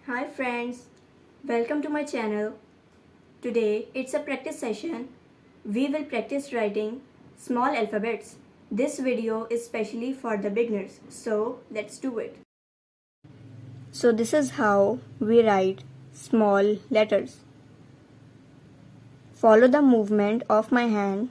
Hi friends, welcome to my channel. Today it's a practice session. We will practice writing small alphabets. This video is specially for the beginners, so let's do it. So this is how we write small letters. Follow the movement of my hand.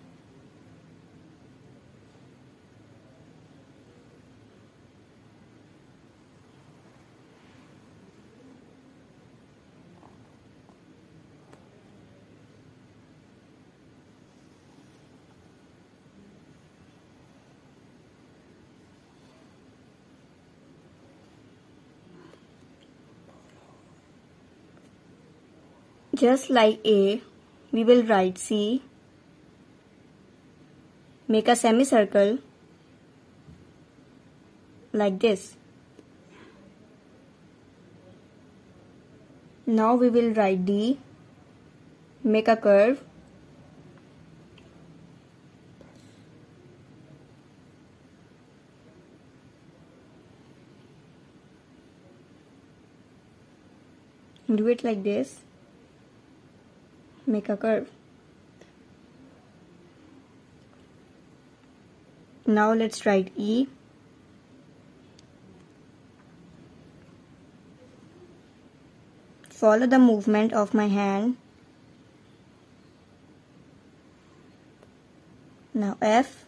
Just like A, we will write C. Make a semicircle like this. Now we will write D. Make a curve. Do it like this. Make a curve. Now let's write E. Follow the movement of my hand. Now F.